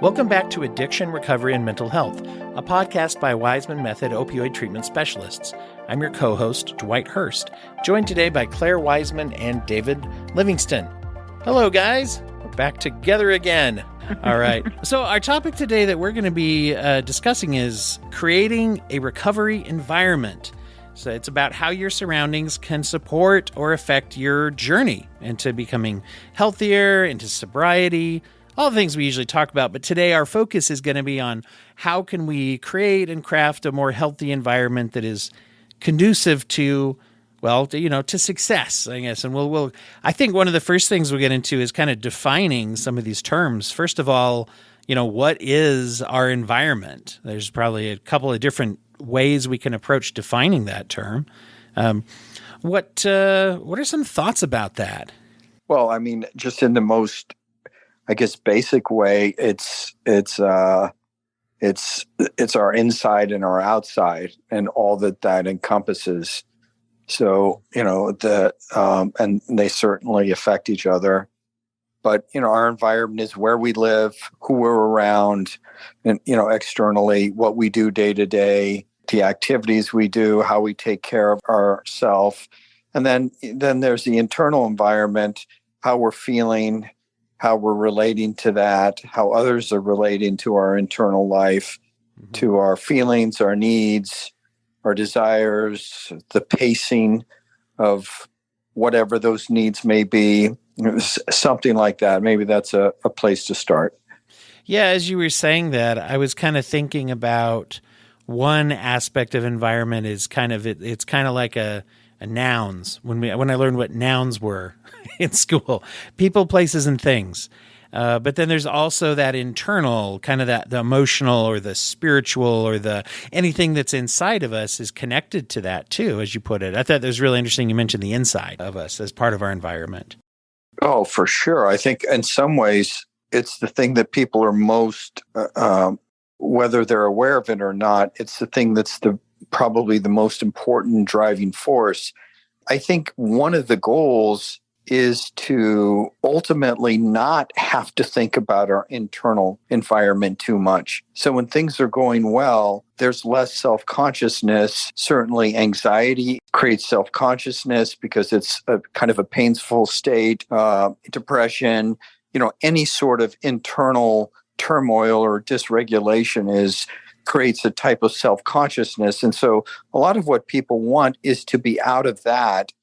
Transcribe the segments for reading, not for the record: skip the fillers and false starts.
Welcome back to Addiction, Recovery, and Mental Health, a podcast by Waismann Method Opioid Treatment Specialists. I'm your co-host, Dwight Hurst, joined today by Clare Waismann and David Livingston. Hello, guys. We're back together again. All right. So our topic today that we're going to be discussing is creating a recovery environment. So it's about how your surroundings can support or affect your journey into becoming healthier, into sobriety, all the things we usually talk about. But today our focus is going to be on how can we create and craft a more healthy environment that is conducive to, well, to success, I guess. And we'll I think one of the first things we'll get into is kind of defining some of these terms. First of all, what is our environment? There's probably a couple of different ways we can approach defining that term. What are some thoughts about that? Well, I mean, just in the most, I guess, basic way, it's our inside and our outside and all that encompasses. So, and they certainly affect each other. But, our environment is where we live, who we're around, and, externally, what we do day to day, the activities we do, how we take care of ourselves. And then there's the internal environment, how we're feeling, how we're relating to that, how others are relating to our internal life, to our feelings, our needs, our desires, the pacing of whatever those needs may be, something like that. Maybe that's a place to start. Yeah, as you were saying that, I was kind of thinking about one aspect of environment is it's kind of like a nouns. When I learned what nouns were in school, people, places, and things. But then there's also that internal, kind of the emotional or the spiritual or the anything that's inside of us is connected to that too, as you put it. I thought that was really interesting. You mentioned the inside of us as part of our environment. Oh, for sure. I think in some ways it's the thing that people are most, whether they're aware of it or not, it's the thing that's probably the most important driving force. I think one of the goals is to ultimately not have to think about our internal environment too much. So when things are going well, there's less self-consciousness. Certainly anxiety creates self-consciousness because it's a kind of a painful state, depression, any sort of internal turmoil or dysregulation creates a type of self-consciousness. And so a lot of what people want is to be out of that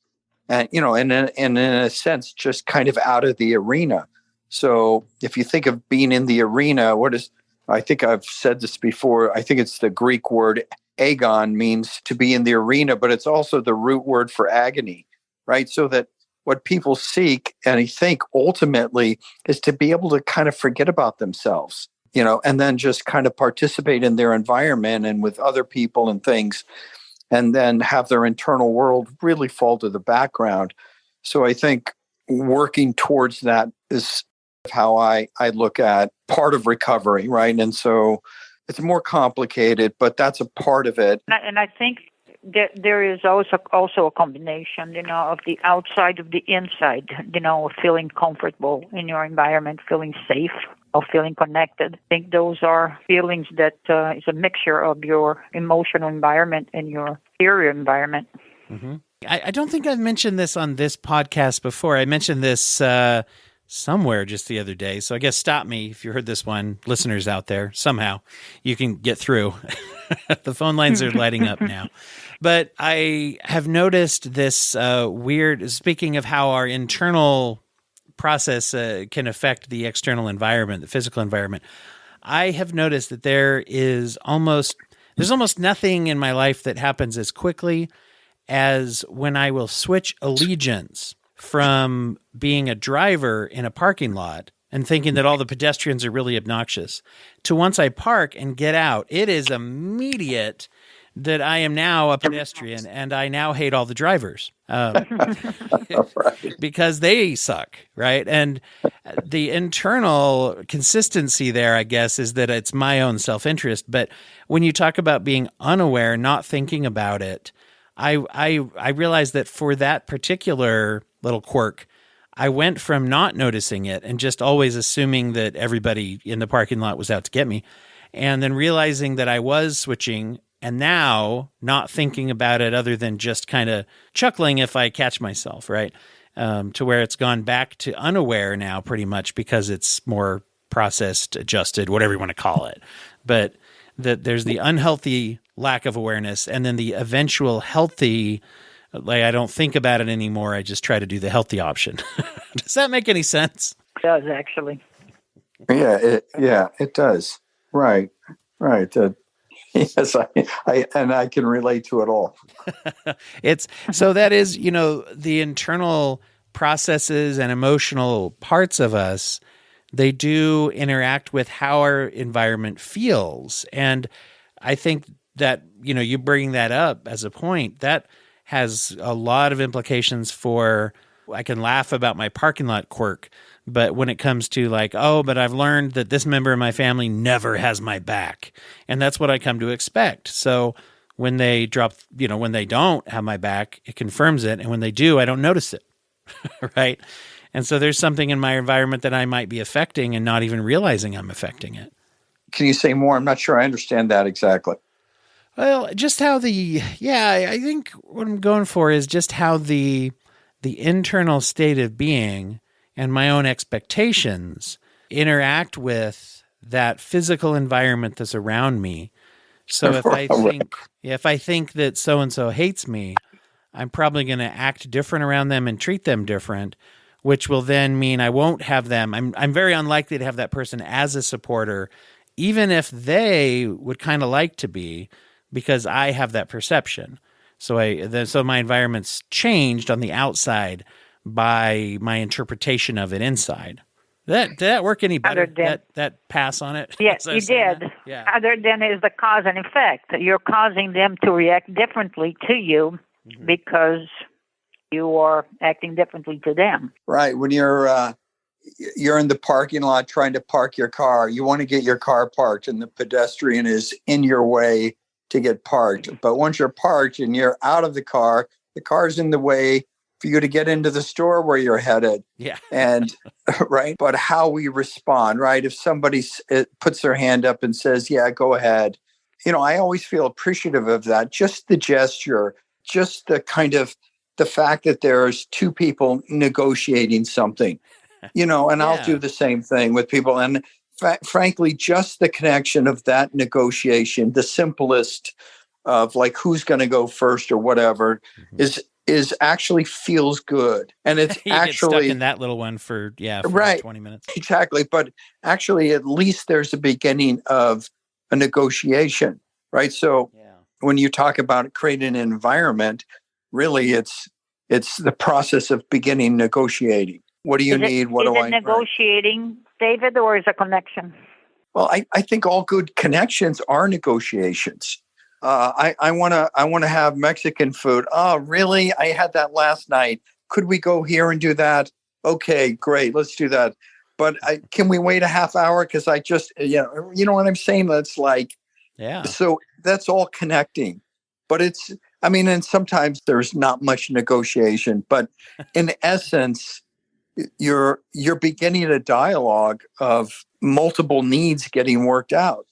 and, and in a sense, just kind of out of the arena. So if you think of being in the arena, I think I've said this before, I think it's the Greek word agon means to be in the arena, but it's also the root word for agony, right? So that what people seek and I think ultimately is to be able to kind of forget about themselves, and then just kind of participate in their environment and with other people and things, and then have their internal world really fall to the background. So I think working towards that is how I look at part of recovery, right? And so it's more complicated, but that's a part of it. And I think there is also a combination, of the outside of the inside, feeling comfortable in your environment, feeling safe, or feeling connected. I think those are feelings that is a mixture of your emotional environment and your interior environment. Mm-hmm. I don't think I've mentioned this on this podcast before. I mentioned this somewhere just the other day. So I guess stop me if you heard this one, listeners out there. Somehow you can get through. The phone lines are lighting up now. But I have noticed this weird, speaking of how our internal process can affect the external environment, the physical environment. I have noticed that there's almost nothing in my life that happens as quickly as when I will switch allegiance from being a driver in a parking lot and thinking that all the pedestrians are really obnoxious to once I park and get out, it is immediate that I am now a pedestrian and I now hate all the drivers because they suck, right? And the internal consistency there, I guess, is that it's my own self-interest. But when you talk about being unaware, not thinking about it, I realize that for that particular little quirk, I went from not noticing it and just always assuming that everybody in the parking lot was out to get me, and then realizing that I was switching, and now not thinking about it other than just kind of chuckling if I catch myself, right? To where it's gone back to unaware now pretty much because it's more processed, adjusted, whatever you want to call it. But that there's the unhealthy lack of awareness, and then the eventual healthy, like I don't think about it anymore. I just try to do the healthy option. Does that make any sense? It does, actually. Yeah, it does. Right. Yes, I can relate to it all. So that is, the internal processes and emotional parts of us, they do interact with how our environment feels. And I think that, you bring that up as a point, that has a lot of implications for, I can laugh about my parking lot quirk, but when it comes to like, but I've learned that this member of my family never has my back. And that's what I come to expect. So when they when they don't have my back, it confirms it. And when they do, I don't notice it. Right. And so there's something in my environment that I might be affecting and not even realizing I'm affecting it. Can you say more? I'm not sure I understand that exactly. Well, just how I think what I'm going for is just how the internal state of being and my own expectations interact with that physical environment that's around me. So if I think that so-and-so hates me, I'm probably going to act different around them and treat them different, which will then mean I won't have them. I'm very unlikely to have that person as a supporter, even if they would kind of like to be, because I have that perception. So my environment's changed on the outside by my interpretation of it inside. Did that work any better? That pass on it? Yes, you did. Yeah. Other than is the cause and effect. You're causing them to react differently to you because you are acting differently to them. Right. When you're in the parking lot trying to park your car, you want to get your car parked, and the pedestrian is in your way to get parked. But once you're parked and you're out of the car's in the way for you to get into the store where you're headed. Yeah. And right. But how we respond, right? If somebody puts their hand up and says, yeah, go ahead. I always feel appreciative of that. Just the gesture, just the kind of the fact that there's two people negotiating something, and I'll do the same thing with people. And frankly, just the connection of that negotiation, the simplest of like who's going to go first or whatever, is actually feels good. And it's you actually get stuck in that little one for right, 20 minutes. Exactly. But actually, at least there's a beginning of a negotiation, right? So when you talk about creating an environment, really it's the process of beginning negotiating. What do you need? What do I need? Is it negotiating, David, or is it a connection? Well, I think all good connections are negotiations. I want to have Mexican food. Oh, really? I had that last night. Could we go here and do that? Okay, great. Let's do that. But can we wait a half hour? Because I just, you know what I'm saying? That's like, So that's all connecting. But and sometimes there's not much negotiation. But in essence, you're beginning a dialogue of multiple needs getting worked out.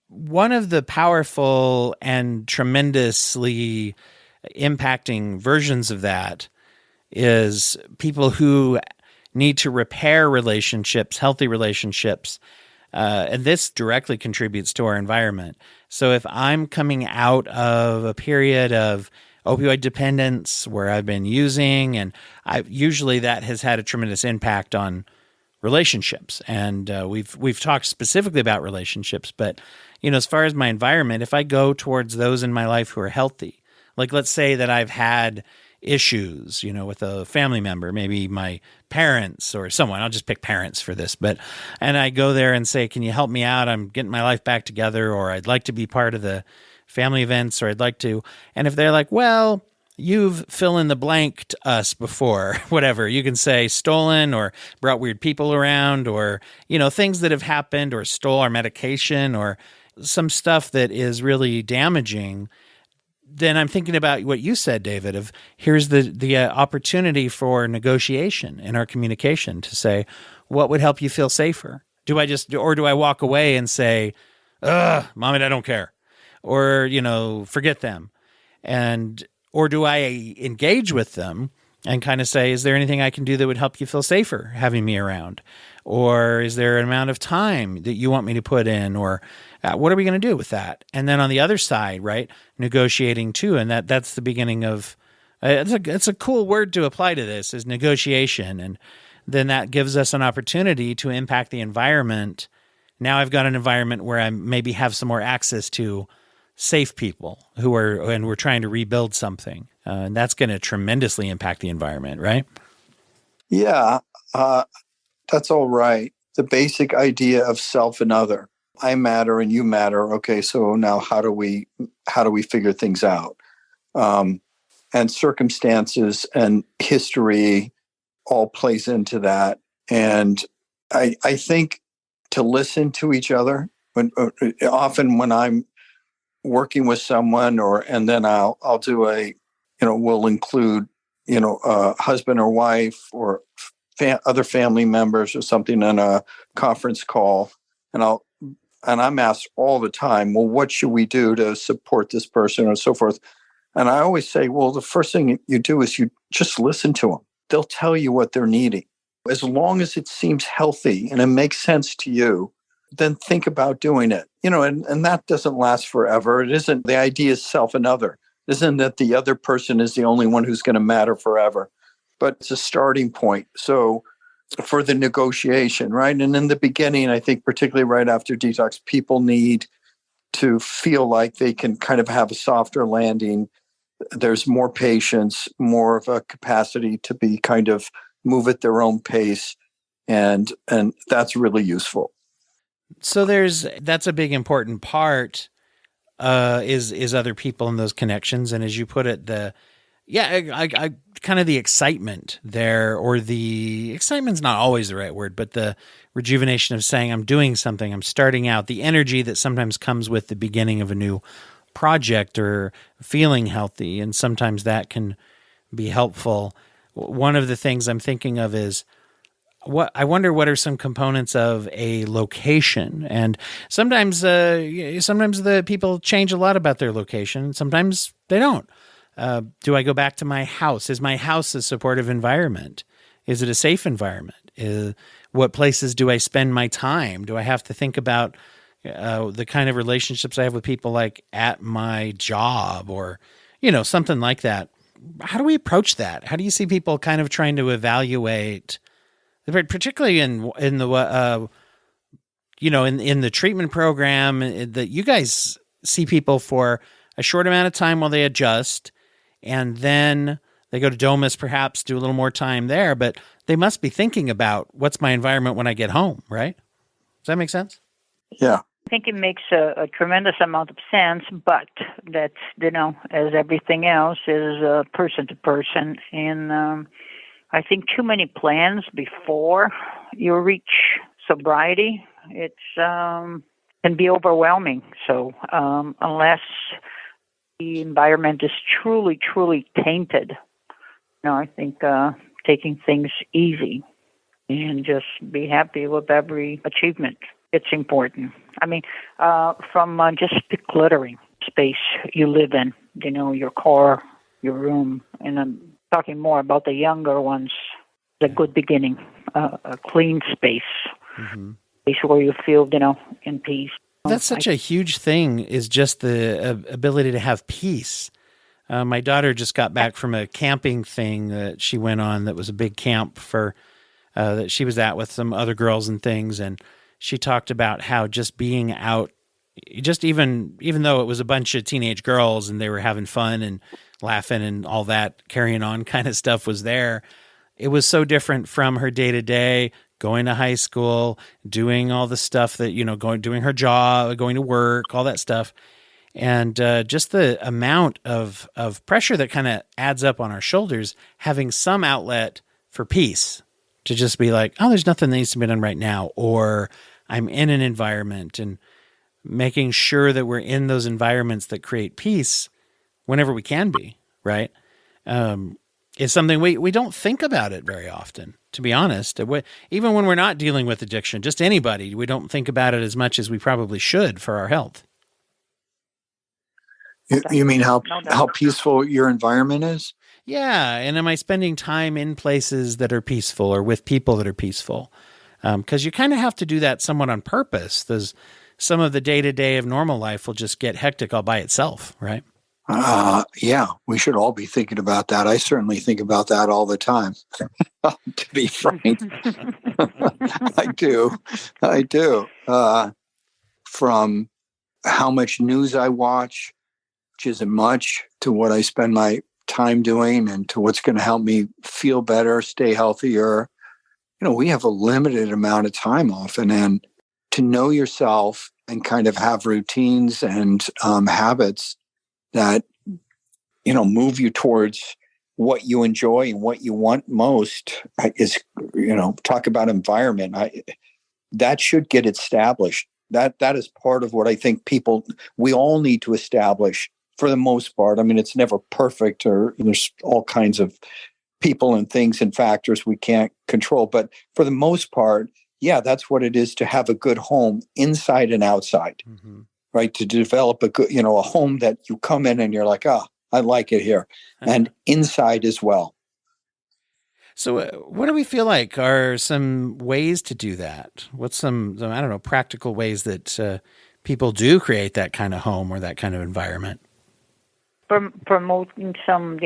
One of the powerful and tremendously impacting versions of that is people who need to repair relationships, healthy relationships. And this directly contributes to our environment. So if I'm coming out of a period of opioid dependence where I've been using, and usually that has had a tremendous impact on relationships. And we've talked specifically about relationships, but as far as my environment, if I go towards those in my life who are healthy, like let's say that I've had issues, with a family member, maybe my parents or someone, I'll just pick parents for this, and I go there and say, can you help me out? I'm getting my life back together, or I'd like to be part of the family events, or I'd like to. And if they're like, well, you've fill in the blanked us before, whatever, you can say stolen or brought weird people around, or, things that have happened, or stole our medication, or some stuff that is really damaging. then I'm thinking about what you said, David, of here's the opportunity for negotiation in our communication to say, what would help you feel safer? Do I walk away and say, Mom and I don't care, or, forget them? Or do I engage with them and kind of say, is there anything I can do that would help you feel safer having me around? Or is there an amount of time that you want me to put in? Or what are we going to do with that? And then on the other side, right, negotiating too. And that's the beginning of, it's a cool word to apply to this, is negotiation. And then that gives us an opportunity to impact the environment. Now I've got an environment where I maybe have some more access to safe people and we're trying to rebuild something. And that's going to tremendously impact the environment, right? Yeah, that's all right. The basic idea of self and other. I matter and you matter. Okay, so now how do we figure things out? And circumstances and history all plays into that. And I think to listen to each other, often when I'm working with someone, and then I'll do we'll include, husband or wife or other family members or something in a conference call. And I'm asked all the time, well, what should we do to support this person or so forth? And I always say, well, the first thing you do is you just listen to them. They'll tell you what they're needing. As long as it seems healthy and it makes sense to you, then think about doing it. And that doesn't last forever. It isn't, the idea is self and other. It isn't that the other person is the only one who's going to matter forever, but it's a starting point. So for the negotiation, right? And in the beginning, I think particularly right after detox, people need to feel like they can kind of have a softer landing. There's more patience, more of a capacity to be kind of move at their own pace. And that's really useful. So that's a big important part, is other people in those connections. And as you put it, I kind of the excitement there, or the excitement's not always the right word, but the rejuvenation of saying I'm doing something, I'm starting out, the energy that sometimes comes with the beginning of a new project or feeling healthy. And sometimes that can be helpful. One of the things I'm thinking of is, I wonder what are some components of a location. And sometimes the people change a lot about their location. Sometimes they don't. Do I go back to my house? Is my house a supportive environment? Is it a safe environment? What places do I spend my time? Do I have to think about the kind of relationships I have with people, like at my job, or something like that? How do we approach that? How do you see people kind of trying to evaluate, particularly in the in the treatment program, that you guys see people for a short amount of time while they adjust, and then they go to Domus, perhaps do a little more time there, but they must be thinking about what's my environment when I get home, right? Does that make sense? Yeah. I think it makes a tremendous amount of sense, but that's, as everything else, is person to person. And I think too many plans before you reach sobriety, it can be overwhelming. So unless the environment is truly, truly tainted, I think taking things easy and just be happy with every achievement, it's important. I mean, from just decluttering space you live in, your car, your room, and I'm talking more about the younger ones, a good beginning, a clean space, space where you feel, in peace. That's such a huge thing, is just the ability to have peace. My daughter just got back from a camping thing that she went on, that was a big camp for that she was at with some other girls and things, and she talked about how just being out, just even though it was a bunch of teenage girls and they were having fun and laughing and all that carrying on kind of stuff was there, it was so different from her day to day, going to high school, doing all the stuff that, doing her job, going to work, all that stuff. And just the amount of pressure that kind of adds up on our shoulders, having some outlet for peace, to just be like, oh, there's nothing that needs to be done right now, or I'm in an environment, and making sure that we're in those environments that create peace whenever we can be, right? Is something we don't think about it very often, to be honest. Even when we're not dealing with addiction, just anybody, we don't think about it as much as we probably should for our health. You mean how peaceful your environment is? Yeah. And am I spending time in places that are peaceful or with people that are peaceful? Because you kind of have to do that somewhat on purpose. There's some of the day-to-day of normal life will just get hectic all by itself, right? Yeah, we should all be thinking about that. I certainly think about that all the time, to be frank. I do. From how much news I watch, which isn't much, to what I spend my time doing and to what's going to help me feel better, stay healthier. We have a limited amount of time often, and to know yourself and kind of have routines and habits that, move you towards what you enjoy and what you want most is, talk about environment. That should get established. That is part of what I think we all need to establish for the most part. I mean, it's never perfect, or there's all kinds of people and things and factors we can't control. But for the most part, yeah, that's what it is to have a good home inside and outside, right? To develop a good, a home that you come in and you're like, I like it here, and inside as well. So what do we feel like are some ways to do that? What's some I don't know, practical ways that people do create that kind of home or that kind of environment? Promoting some,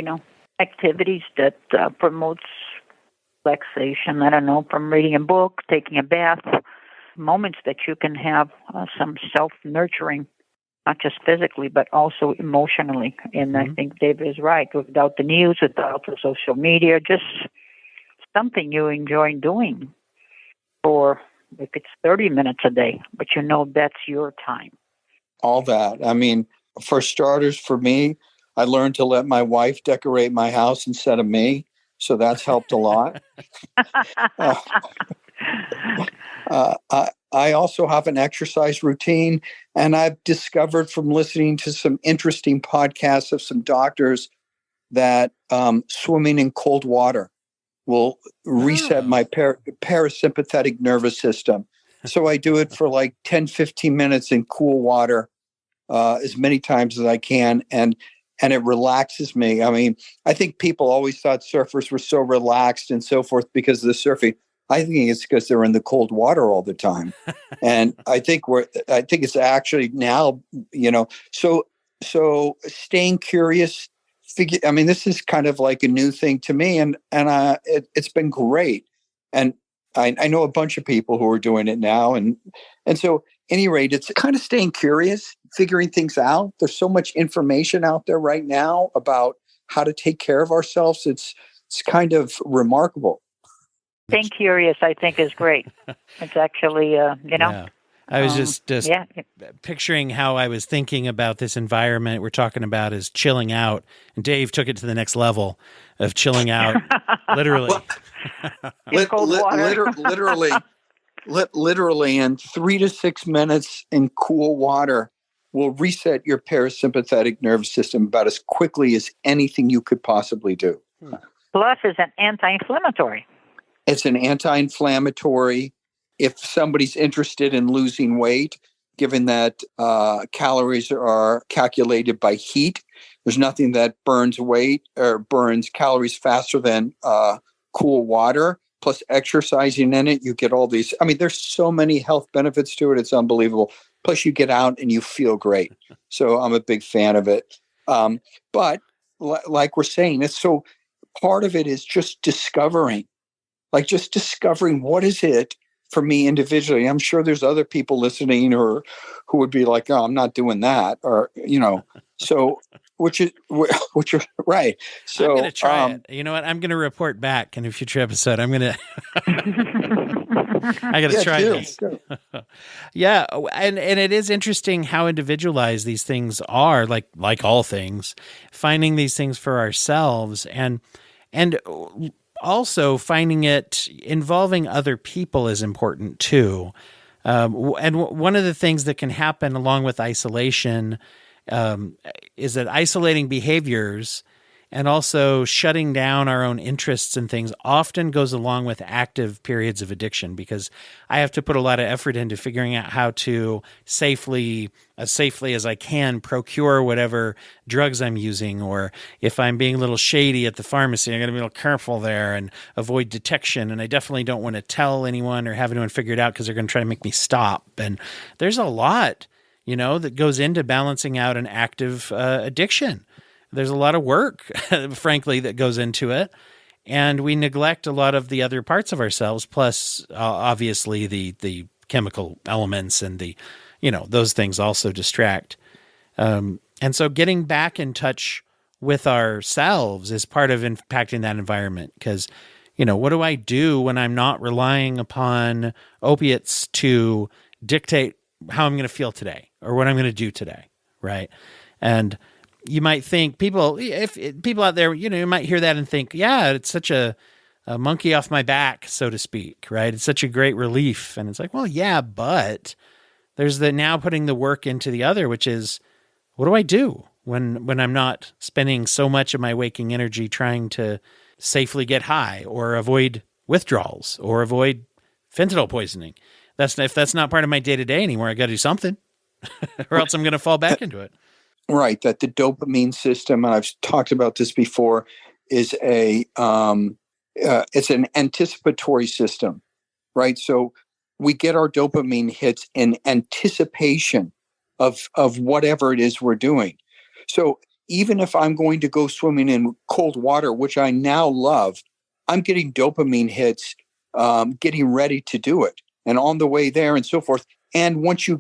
activities that promotes relaxation. I don't know, from reading a book, taking a bath, moments that you can have some self-nurturing, not just physically, but also emotionally. And I think David is right. Without the news, without the social media, just something you enjoy doing for, if it's 30 minutes a day, but that's your time. All that. I mean, for starters, for me, I learned to let my wife decorate my house instead of me. So that's helped a lot. I also have an exercise routine, and I've discovered from listening to some interesting podcasts of some doctors that swimming in cold water will reset my parasympathetic nervous system. So I do it for like 10, 15 minutes in cool water as many times as I can. And it relaxes me. I mean, I think people always thought surfers were so relaxed and so forth because of the surfing. I think it's because they're in the cold water all the time. And I think it's actually now, so staying curious, this is kind of like a new thing to me, and it's been great. And I know a bunch of people who are doing it now. And so at any rate, it's kind of staying curious, figuring things out. There's so much information out there right now about how to take care of ourselves. It's kind of remarkable. Staying curious, I think, is great. It's actually, Yeah. I was just picturing how I was thinking about this environment we're talking about is chilling out. And Dave took it to the next level of chilling out, literally. In cold water. Literally in 3 to 6 minutes in cool water will reset your parasympathetic nervous system about as quickly as anything you could possibly do. Plus, it's an anti-inflammatory. It's an anti-inflammatory. If somebody's interested in losing weight, given that calories are calculated by heat, there's nothing that burns weight or burns calories faster than cool water. Plus exercising in it, you get all these. I mean, there's so many health benefits to it. It's unbelievable. Plus you get out and you feel great. So I'm a big fan of it. But like we're saying, it's so part of it is just discovering what is it for me individually. I'm sure there's other people listening or who would be like, oh, I'm not doing that. Or, so which is right. So I'm going to try it. You know what? I'm going to report back in a future episode. I'm going to, I got to try this. Yeah. And it is interesting how individualized these things are, like all things, finding these things for ourselves and also finding it involving other people is important too. And one of the things that can happen along with isolation is that isolating behaviors and also shutting down our own interests and things often goes along with active periods of addiction, because I have to put a lot of effort into figuring out how to as safely as I can, procure whatever drugs I'm using. Or if I'm being a little shady at the pharmacy, I'm going to be a little careful there and avoid detection. And I definitely don't want to tell anyone or have anyone figure it out because they're going to try to make me stop. And there's a lot, that goes into balancing out an active addiction. There's a lot of work, frankly, that goes into it. And we neglect a lot of the other parts of ourselves, plus obviously the chemical elements and those things also distract. And so getting back in touch with ourselves is part of impacting that environment. Because, what do I do when I'm not relying upon opiates to dictate how I'm going to feel today or what I'm going to do today, right? And you might think people out there, you might hear that and think, yeah, it's such a monkey off my back, so to speak, right? It's such a great relief. And it's like, well, yeah, but there's now putting the work into the other, which is, what do I do when I'm not spending so much of my waking energy trying to safely get high or avoid withdrawals or avoid fentanyl poisoning? If that's not part of my day-to-day anymore, I got to do something or else I'm going to fall back into it. Right, that the dopamine system, and I've talked about this before, is it's an anticipatory system, right? So we get our dopamine hits in anticipation of whatever it is we're doing. So even if I'm going to go swimming in cold water, which I now love, I'm getting dopamine hits, getting ready to do it, and on the way there and so forth. And once you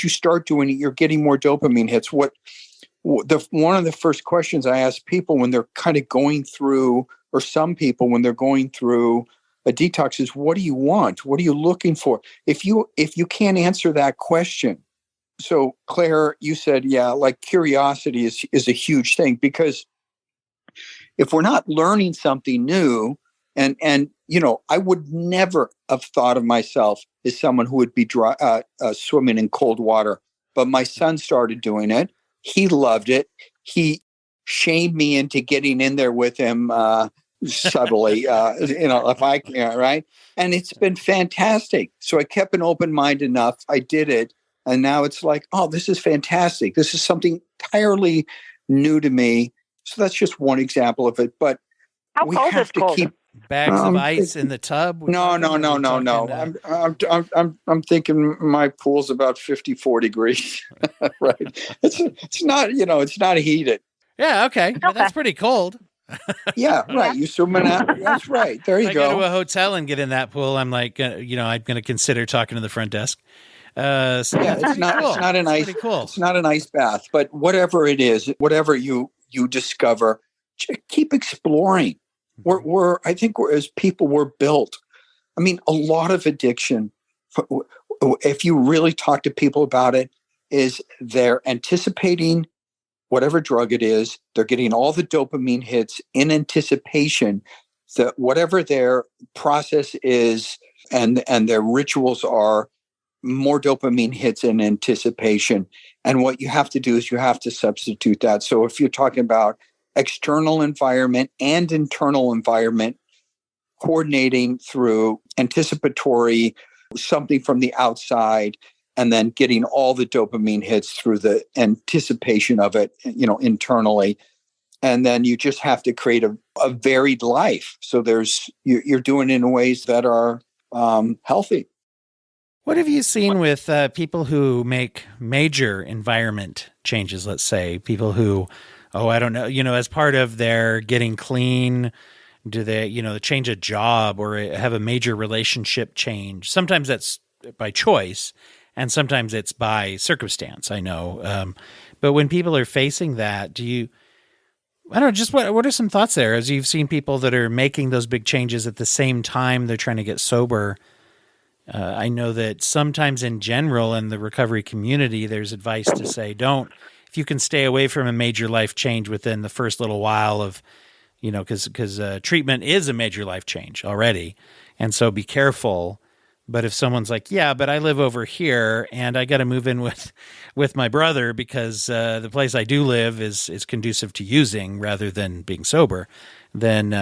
start doing it, you're getting more dopamine hits. One of the first questions I ask people when they're kind of going through, or some people when they're going through a detox, is, what do you want? What are you looking for? If you can't answer that question, so Claire, you said, yeah, like curiosity is a huge thing, because if we're not learning something new, and I would never have thought of myself as someone who would be swimming in cold water. But my son started doing it. He loved it. He shamed me into getting in there with him subtly, if I can, right? And it's been fantastic. So I kept an open mind enough. I did it. And now it's like, oh, this is fantastic. This is something entirely new to me. So that's just one example of it. But we have to keep bags of ice in the tub. No. I'm thinking my pool's about 54 degrees. Right. It's not heated. Yeah. Okay. But that's pretty cold. Yeah. Right. You swim in that. That's right. There you if go. I go to a hotel and get in that pool, I'm like, I'm going to consider talking to the front desk. It's not an ice. Cool. It's not an ice bath, but whatever it is, whatever you discover, keep exploring. I think as people, we're built. I mean, a lot of addiction, if you really talk to people about it, is they're anticipating whatever drug it is. They're getting all the dopamine hits in anticipation that whatever their process is and their rituals are, more dopamine hits in anticipation. And what you have to do is you have to substitute that. So if you're talking about external environment and internal environment, coordinating through anticipatory something from the outside, and then getting all the dopamine hits through the anticipation of it, internally. And then you just have to create a varied life. So you're doing it in ways that are healthy. What have you seen with people who make major environment changes? Let's say people who, I don't know, as part of their getting clean, do they, change a job or have a major relationship change? Sometimes that's by choice and sometimes it's by circumstance, I know. But when people are facing that, what are some thoughts there as you've seen people that are making those big changes at the same time they're trying to get sober? I know that sometimes in general in the recovery community, there's advice to say, if you can stay away from a major life change within the first little while of, because treatment is a major life change already. And so be careful. But if someone's like, yeah, but I live over here and I got to move in with my brother because the place I do live is conducive to using rather than being sober, then,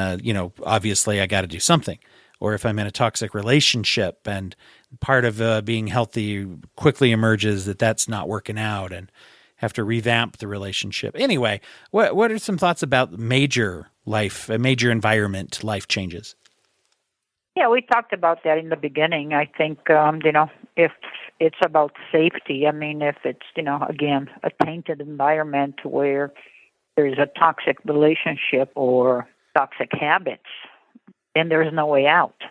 obviously I got to do something. Or if I'm in a toxic relationship and part of being healthy quickly emerges that that's not working out and have to revamp the relationship. Anyway, what are some thoughts about major environment life changes? Yeah, we talked about that in the beginning. I think, if it's about safety, if it's, again, a tainted environment where there's a toxic relationship or toxic habits, then there's no way out.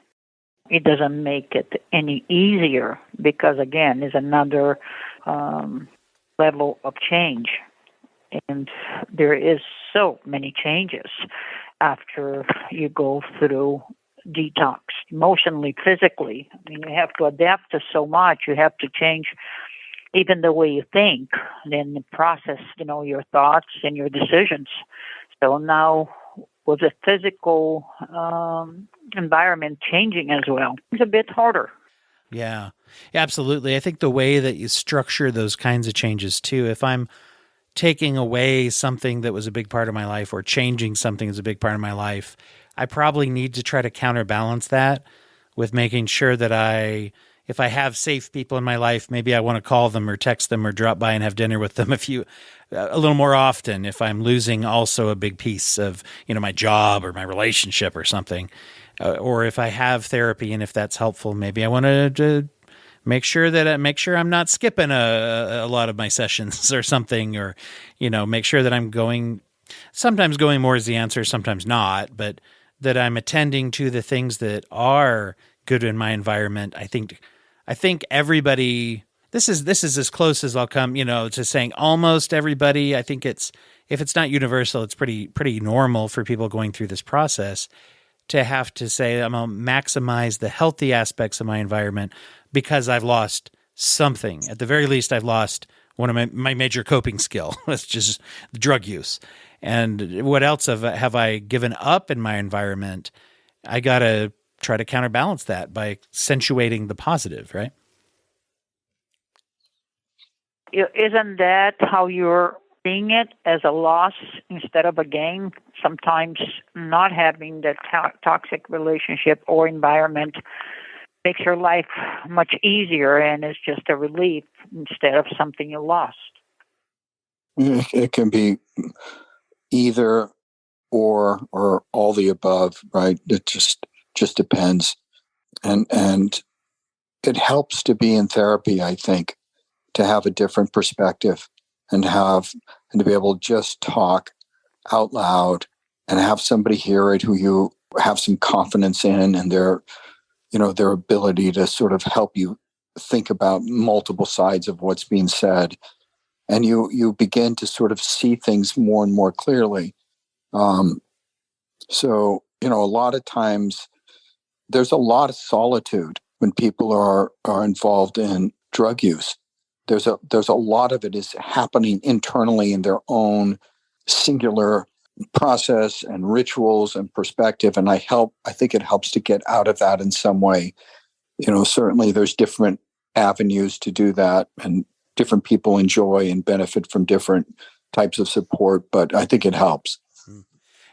It doesn't make it any easier because, again, is another level of change. And there is so many changes after you go through detox, emotionally, physically. You have to adapt to so much. You have to change even the way you think, then process, your thoughts and your decisions. So now with the physical environment changing as well, it's a bit harder. Yeah, absolutely. I think the way that you structure those kinds of changes too, if I'm taking away something that was a big part of my life or changing something that's a big part of my life, I probably need to try to counterbalance that with making sure that if I have safe people in my life, maybe I want to call them or text them or drop by and have dinner with them a little more often if I'm losing also a big piece of, my job or my relationship or something. Or if I have therapy and if that's helpful, maybe I want to make sure I'm not skipping a lot of my sessions or something, or, make sure that sometimes going more is the answer, sometimes not, but that I'm attending to the things that are good in my environment. I think everybody, this is as close as I'll come, to saying almost everybody. I think if it's not universal, it's pretty normal for people going through this process to have to say, I'm going to maximize the healthy aspects of my environment because I've lost something. At the very least, I've lost one of my major coping skill, that's just drug use. And what else have I given up in my environment? I got to try to counterbalance that by accentuating the positive, right? Isn't that how you're seeing it, as a loss instead of a gain? Sometimes not having that toxic relationship or environment makes your life much easier and is just a relief instead of something you lost. It can be either or all the above, right? It just depends. And it helps to be in therapy, I think, to have a different perspective and to be able to just talk out loud and have somebody hear it who you have some confidence in, and their ability to sort of help you think about multiple sides of what's being said. And you begin to sort of see things more and more clearly. So, a lot of times there's a lot of solitude when people are involved in drug use. There's a lot of it is happening internally in their own singular process and rituals and perspective. And I think it helps to get out of that in some way. Certainly there's different avenues to do that, and different people enjoy and benefit from different types of support, but I think it helps.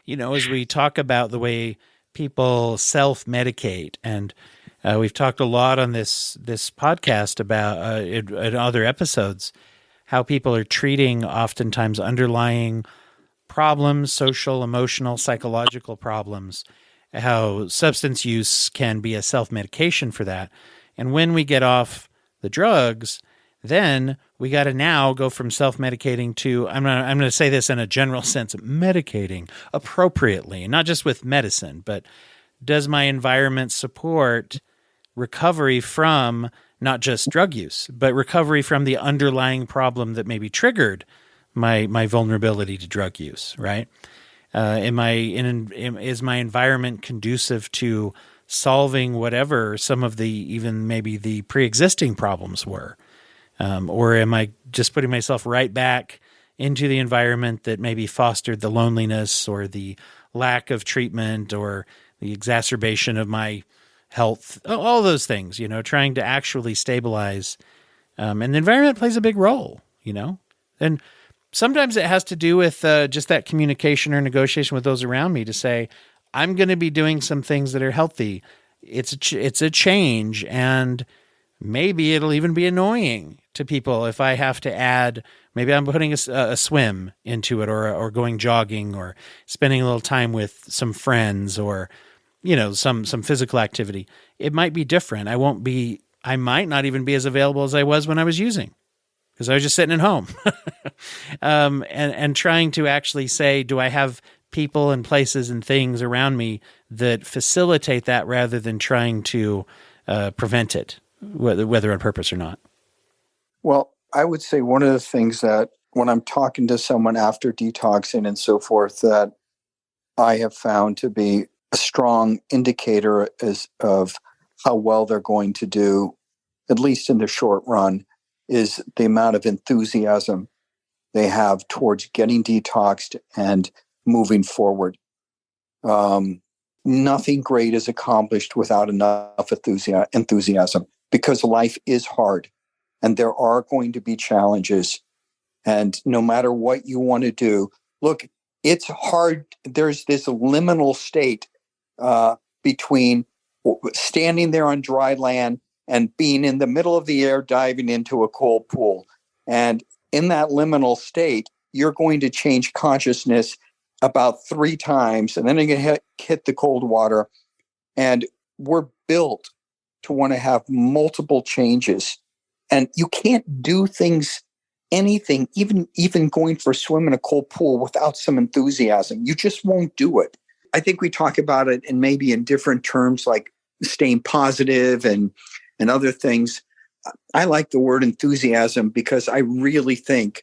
As we talk about the way people self-medicate, and we've talked a lot on this podcast about in other episodes, how people are treating oftentimes underlying problems, social, emotional, psychological problems, how substance use can be a self-medication for that. And when we get off the drugs, then we got to now go from self-medicating to, I'm going to say this in a general sense, medicating appropriately, not just with medicine, but does my environment support recovery from not just drug use, but recovery from the underlying problem that maybe triggered my vulnerability to drug use, right? Is my environment conducive to solving whatever some of the, even maybe the pre-existing problems were? Or am I just putting myself right back into the environment that maybe fostered the loneliness or the lack of treatment or the exacerbation of my health, all those things, trying to actually stabilize. And the environment plays a big role, and sometimes it has to do with just that communication or negotiation with those around me to say, I'm going to be doing some things that are healthy. It's a change, and maybe it'll even be annoying to people if I have to add, maybe I'm putting a swim into it, or going jogging, or spending a little time with some friends, or, some physical activity. It might be different. I might not even be as available as I was when I was using, because I was just sitting at home and trying to actually say, do I have people and places and things around me that facilitate that rather than trying to prevent it, whether on purpose or not? Well, I would say one of the things that when I'm talking to someone after detoxing and so forth, that I have found to be a strong indicator of how well they're going to do, at least in the short run, is the amount of enthusiasm they have towards getting detoxed and moving forward. Nothing great is accomplished without enough enthusiasm, because life is hard and there are going to be challenges. And no matter what you want to do, look, it's hard. There's this liminal state between standing there on dry land and being in the middle of the air diving into a cold pool. And in that liminal state, you're going to change consciousness about 3 times, and then you're going to hit the cold water. And we're built to want to have multiple changes. And you can't do anything, even going for a swim in a cold pool, without some enthusiasm. You just won't do it. I think we talk about it and maybe in different terms, like staying positive and other things. I like the word enthusiasm, because I really think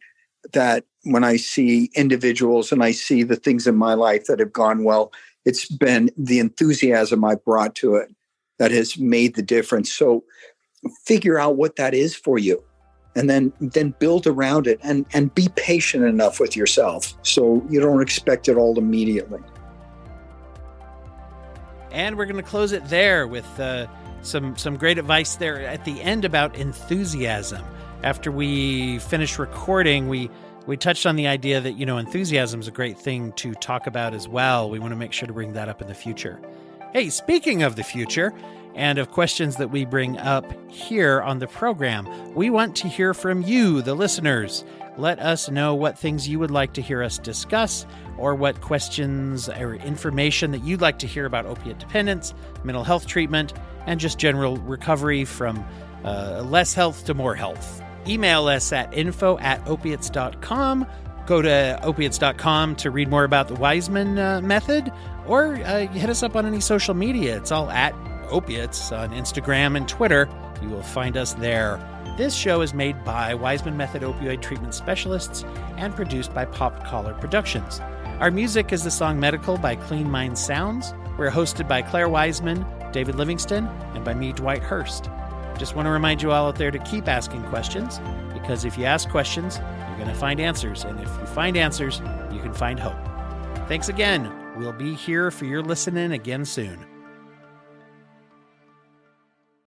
that when I see individuals and I see the things in my life that have gone well, it's been the enthusiasm I brought to it that has made the difference. So figure out what that is for you, and then build around it, and be patient enough with yourself so you don't expect it all immediately. And we're going to close it there with some great advice there at the end about enthusiasm. After we finished recording, we touched on the idea that, enthusiasm is a great thing to talk about as well. We want to make sure to bring that up in the future. Hey, speaking of the future and of questions that we bring up here on the program, we want to hear from you, the listeners. Let us know what things you would like to hear us discuss, or what questions or information that you'd like to hear about opiate dependence, mental health treatment, and just general recovery from less health to more health. Email us at info@opiates.com. Go to opiates.com to read more about the Waismann Method, or hit us up on any social media. It's all at Opiates on Instagram and Twitter. You will find us there. This show is made by Waismann Method Opioid Treatment Specialists and produced by Pop Collar Productions. Our music is the song Medical by Clean Mind Sounds. We're hosted by Clare Waismann, David Livingston, and by me, Dwight Hurst. Just want to remind you all out there to keep asking questions, because if you ask questions, you're going to find answers. And if you find answers, you can find hope. Thanks again. We'll be here for your listening again soon.